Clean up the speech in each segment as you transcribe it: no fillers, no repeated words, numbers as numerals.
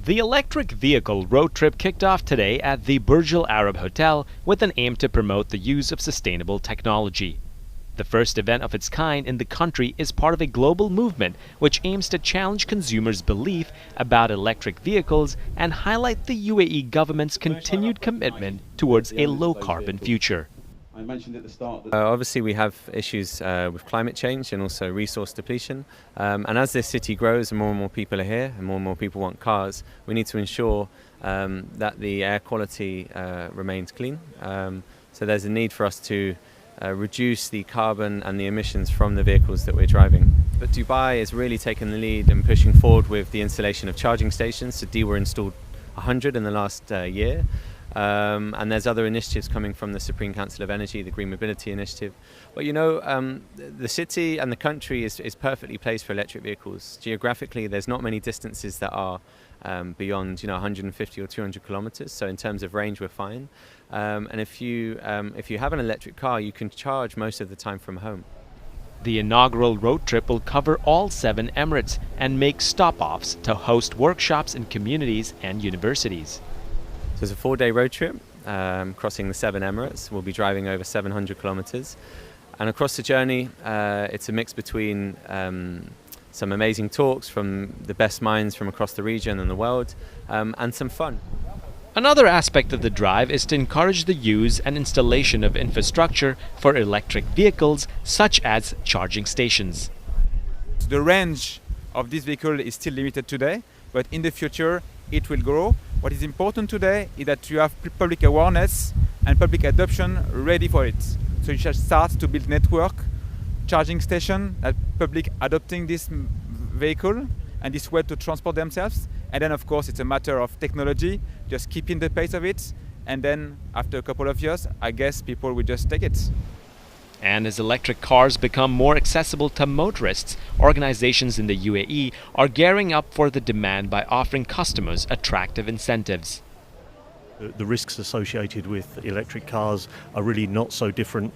The electric vehicle road trip kicked off today at the Burj Al Arab Hotel with an aim to promote the use of sustainable technology. The first event of its kind in the country is part of a global movement which aims to challenge consumers' belief about electric vehicles and highlight the UAE government's continued commitment towards a low-carbon future. I mentioned at the start that Obviously we have issues with climate change and also resource depletion, and as this city grows and more people are here and more people want cars, we need to ensure that the air quality remains clean. So there's a need for us to reduce the carbon and the emissions from the vehicles that we're driving. But Dubai has really taken the lead in pushing forward with the installation of charging stations. So were installed 100 in the last year. And there's other initiatives coming from the Supreme Council of Energy, the Green Mobility Initiative. But you know, the city and the country is perfectly placed for electric vehicles. Geographically, there's not many distances that are beyond 150 or 200 kilometers. So in terms of range, we're fine. And if you have an electric car, you can charge most of the time from home. The inaugural road trip will cover all 7 Emirates and make stop-offs to host workshops in communities and universities. So it's a 4-day road trip crossing the 7 Emirates. We'll be driving over 700 kilometers. And across the journey, it's a mix between some amazing talks from the best minds from across the region and the world, and some fun. Another aspect of the drive is to encourage the use and installation of infrastructure for electric vehicles, such as charging stations. The range of this vehicle is still limited today, but in the future it will grow. What is important today is that you have public awareness and public adoption ready for it. So you should start to build network, charging station, that public adopting this vehicle and this way to transport themselves. And then of course it's a matter of technology, just keeping the pace of it. And then after a couple of years, I guess people will just take it. And as electric cars become more accessible to motorists, organizations in the UAE are gearing up for the demand by offering customers attractive incentives. The risks associated with electric cars are really not so different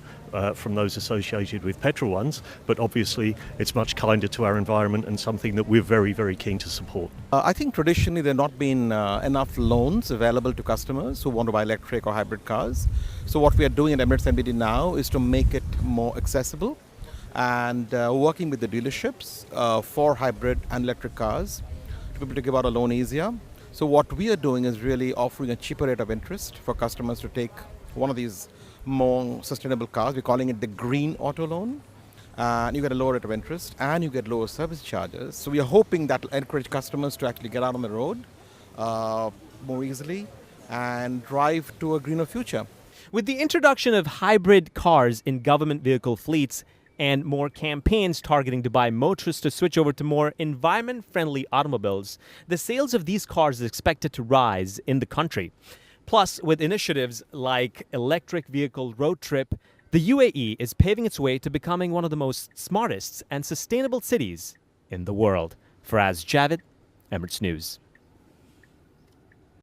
from those associated with petrol ones, but obviously it's much kinder to our environment and something that we're very, very keen to support. I think traditionally there have not been enough loans available to customers who want to buy electric or hybrid cars. So what we are doing at Emirates MBD now is to make it more accessible and working with the dealerships for hybrid and electric cars to be able to give out a loan easier. So what we are doing is really offering a cheaper rate of interest for customers to take one of these more sustainable cars. We're calling it the green auto loan. And you get a lower rate of interest and you get lower service charges. So we are hoping that will encourage customers to actually get out on the road more easily and drive to a greener future. With the introduction of hybrid cars in government vehicle fleets and more campaigns targeting Dubai motorists to switch over to more environment-friendly automobiles, the sales of these cars is expected to rise in the country. Plus, with initiatives like electric vehicle road trip, the UAE is paving its way to becoming one of the most smartest and sustainable cities in the world. Faraz Javed, Emirates News.